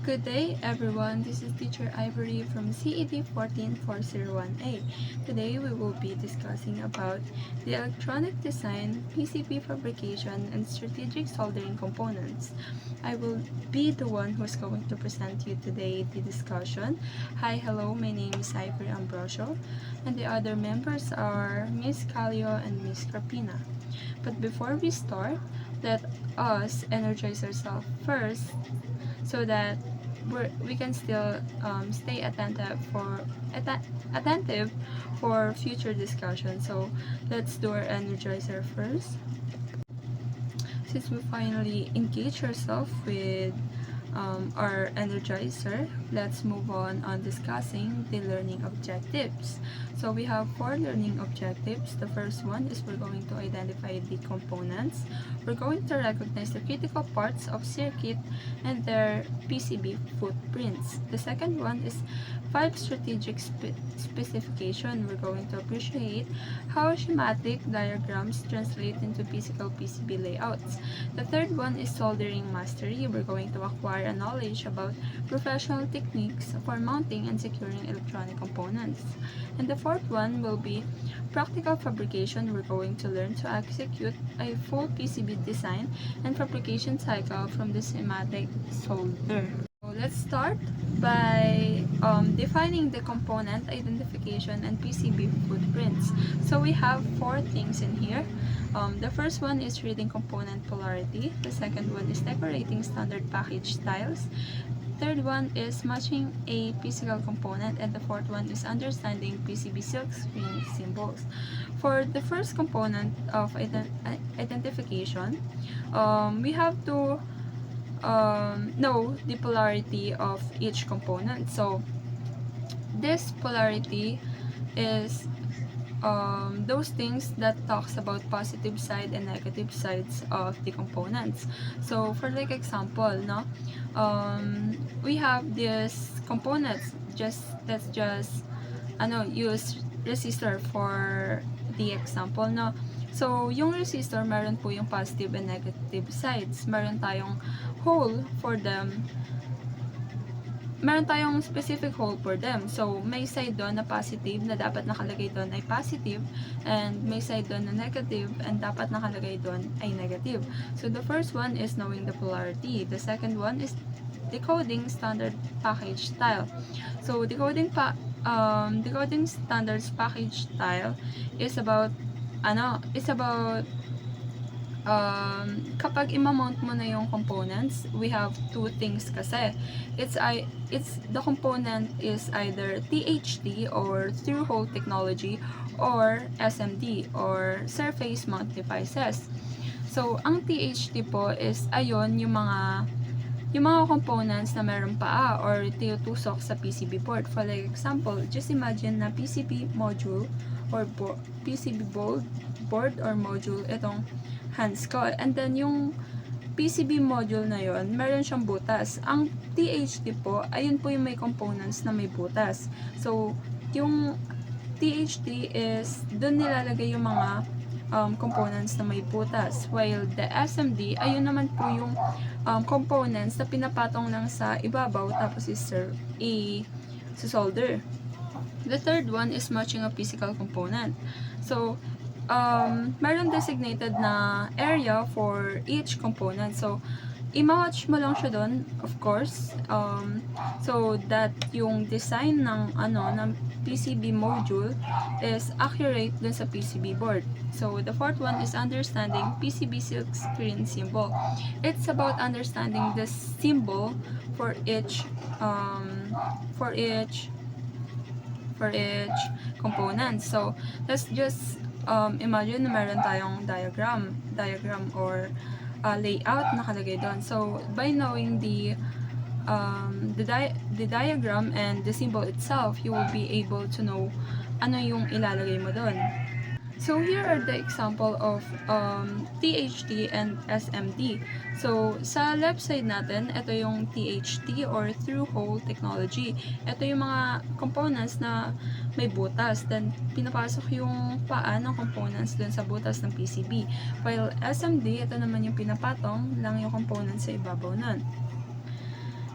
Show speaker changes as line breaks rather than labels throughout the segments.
Good day everyone, this is Teacher Ivory from CED 14401A. Today we will be discussing about the electronic design, PCB fabrication, and strategic soldering components. I will be the one who's going to present you today the discussion. Hi, hello, my name is Ivory Ambrosio, and the other members are Miss Calio and Miss Crapina. But before we start, let us energize ourselves first so that we can still stay attentive for future discussion. So let's do our energizer first. Since we finally engage ourselves with our energizer, let's move on discussing the learning objectives. So we have 4 learning objectives. The first one is we're going to identify the components. We're going to recognize the critical parts of circuit and their PCB footprints. The second one is 5 strategic specification. We're going to appreciate how schematic diagrams translate into physical PCB layouts. The third one is soldering mastery. We're going to acquire a knowledge about professional techniques for mounting and securing electronic components. And the fourth one will be practical fabrication. We're going to learn to execute a full PCB design and fabrication cycle from the schematic solder. So let's start by defining the component identification and PCB footprints. So we have 4 things in here. The first one is reading component polarity. The second one is decorating standard package styles. Third one is matching a physical component, and the fourth one is understanding PCB silkscreen symbols. For the first component of identification, we have to know the polarity of each component. So this polarity is those things that talks about positive side and negative sides of the components. So for like example, no, we have these components. Let's just use resistor for the example, no. So yung resistor, meron po yung positive and negative sides. Meron tayong hole for them. Meron tayong specific hole for them. So, may side doon na positive na dapat nakalagay doon ay positive, and may side doon na negative and dapat nakalagay doon ay negative. So, the first one is knowing the polarity. The second one is decoding standard package style. So, decoding standards package style is about kapag imamount mo na yung components, we have 2 things kasi. The component is either THT or through-hole technology or SMD or surface mount devices. So, ang THT po is yung mga components na meron paa or tinutusok sa PCB board. For like example, just imagine na PCB module or PCB board or module itong hands ko. And then, yung PCB module na yon, meron siyang butas. Ang THT po, ayun po yung may components na may butas. So, yung THT is, dun nilalagay yung mga components na may butas. While the SMD, ayun naman po yung components na pinapatong lang sa ibabaw tapos solder. The third one is matching a physical component. So, meron designated na area for each component. So, i-match mo lang siya doon, of course, so that yung design ng PCB module is accurate dun sa PCB board. So, the fourth one is understanding PCB silkscreen symbol. It's about understanding the symbol for each component. So, let's just imagine na meron tayong diagram or layout nakalagay doon. So, by knowing the diagram and the symbol itself, you will be able to know ano yung ilalagay mo doon. So, here are the example of THT and SMD. So, sa left side natin, ito yung THT or through-hole technology. Ito yung mga components na may butas. Then, pinapasok yung paa ng components dun sa butas ng PCB. While SMD, ito naman yung pinapatong lang yung components sa ibabaw nun.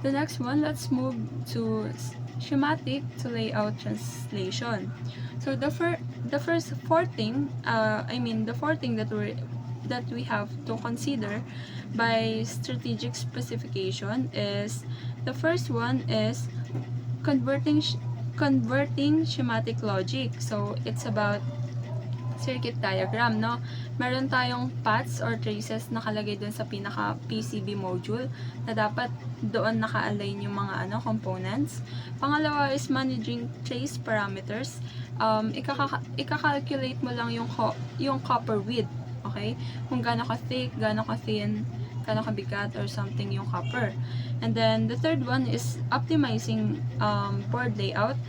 The next one, let's move to schematic to layout translation. So the first four thing, the four thing that we have to consider by strategic specification is, the first one is converting schematic logic. So it's about circuit diagram, no? Meron tayong paths or traces nakalagay dun sa pinaka PCB module na dapat doon naka-align yung mga components. Pangalawa is managing trace parameters. Ika-calculate mo lang yung copper width, okay? Kung gaano ka thick, gaano ka thin, gaano ka bigat or something yung copper. And then the third one is optimizing board layout.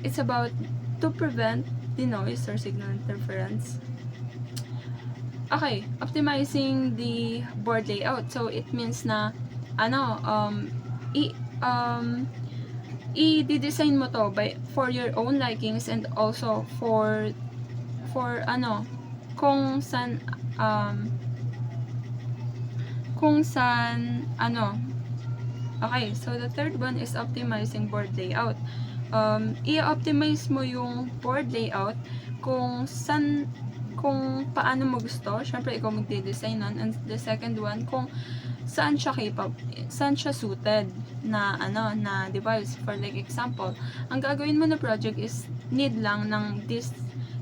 It's about to prevent the noise or signal interference. Okay, optimizing the board layout. So it means na i-design mo to for your own likings and also for kung saan okay, so the third one is optimizing board layout. I-optimize mo yung board layout kung paano mo gusto. Syempre, ikaw magde-design nun. And the second one, kung saan siya suited na device. For like example, ang gagawin mo na project is need lang ng this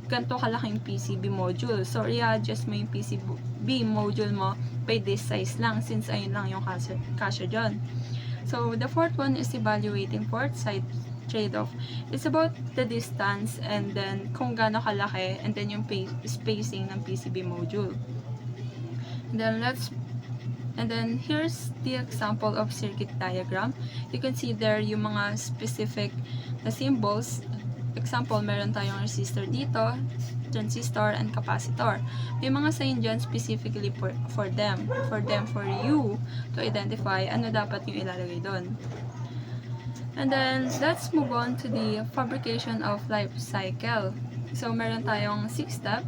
ganito kalaking PCB module. So, i-adjust mo yung PCB module mo by this size lang, since ayun lang yung kasya dyan. So, the fourth one is evaluating port side trade-off. It's about the distance and then kung gaano kalaki and then yung spacing ng PCB module. And then here's the example of circuit diagram. You can see there yung mga specific na symbols. Example, meron tayong resistor dito, transistor, and capacitor. May mga sign dyan specifically for you to identify ano dapat yung ilalagay doon. And then, let's move on to the fabrication of life cycle. So, meron tayong 6-step.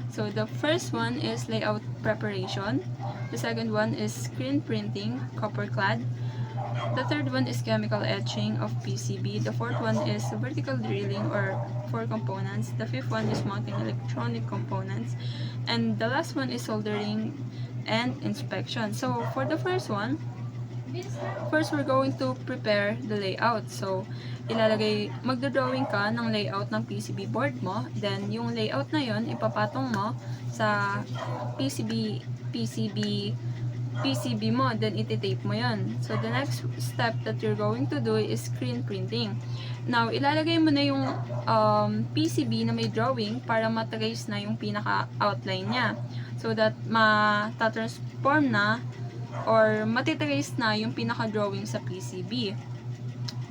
So, the first one is layout preparation. The second one is screen printing, copper clad. The third one is chemical etching of PCB. The fourth one is vertical drilling or for components. The fifth one is mounting electronic components. And the last one is soldering and inspection. So, for the first one, first, we're going to prepare the layout. So, magdodrawing ka ng layout ng PCB board mo. Then, yung layout na yon ipapatong mo sa PCB mo. Then, ititape mo yon. So, the next step that you're going to do is screen printing. Now, ilalagay mo na yung PCB na may drawing para matrace na yung pinaka-outline niya. So that matatransform na or matitrace na yung pinaka-drawing sa PCB.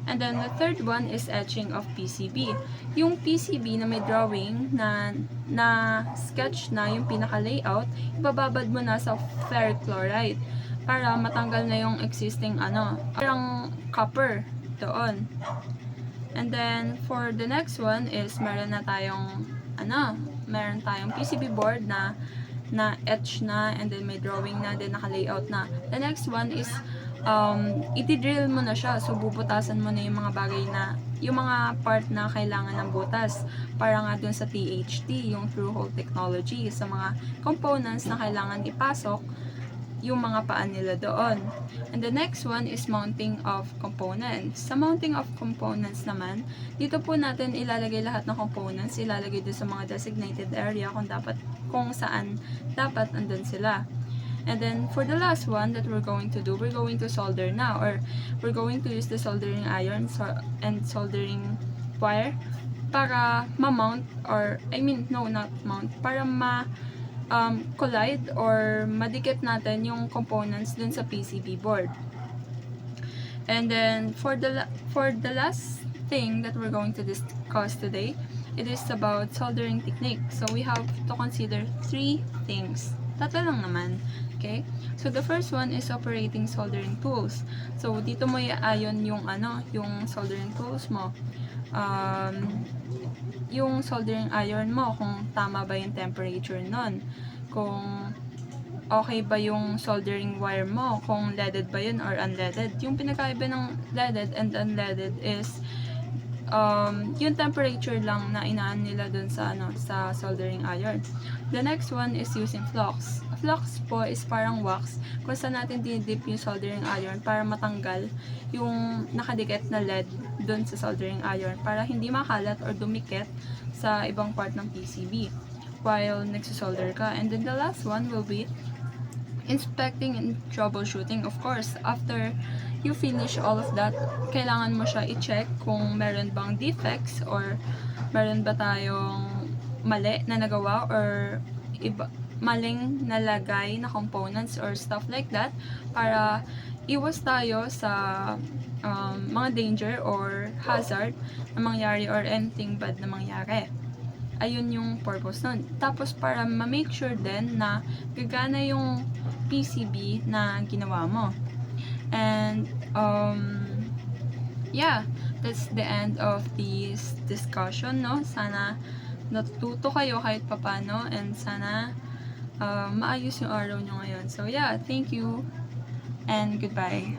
And then, the third one is etching of PCB. Yung PCB na may drawing na sketch na yung pinaka-layout, ibababad mo na sa ferric chloride para matanggal na yung existing parang copper doon. And then, for the next one is meron tayong PCB board na etch na, and then may drawing na, then naka-layout na. The next one is iti-drill mo na siya. So, bubutasan mo na yung mga bagay na, yung mga part na kailangan ng butas. Para nga dun sa THT, yung through-hole technology, sa mga components na kailangan ipasok yung mga paan nila doon. And the next one is mounting of components. Sa mounting of components naman, dito po natin ilalagay lahat ng components, ilalagay doon sa mga designated area kung saan dapat andun sila. And then, for the last one that we're going to do, we're going to solder na, or we're going to use the soldering iron and soldering wire para ma-mount, or, not mount, para collide or madikit natin yung components dun sa PCB board. And then, for the last thing that we're going to discuss today, it is about soldering technique. So, we have to consider 3 things. Tatlo lang naman. Okay? So, the first one is operating soldering tools. So, dito mo i-ayon yung soldering tools mo. Yung soldering iron mo, kung tama ba yung temperature nun. Kung okay ba yung soldering wire mo, kung leaded ba yun or unleaded. Yung pinakaiba ng leaded and unleaded is yung temperature lang na inaan nila dun sa sa soldering iron. The next one is using flux. Flux po is parang wax kung saan natin dinidip yung soldering iron para matanggal yung nakadikit na lead dun sa soldering iron para hindi makalat or dumikit sa ibang part ng PCB while nagsisolder ka. And then the last one will be inspecting and troubleshooting. Of course, after you finish all of that, kailangan mo siya i-check kung meron bang defects or meron ba tayong mali na nagawa or maling nalagay na components or stuff like that para iwas tayo sa mga danger or hazard na mangyari or anything bad na mangyari. Ayun yung purpose nun. Tapos para ma-make sure din na gagana yung PCB na ginawa mo. And yeah, that's the end of this discussion, no? Sana natututo kayo kahit papano and sana maayos yung araw nyo ngayon. So yeah, thank you and goodbye.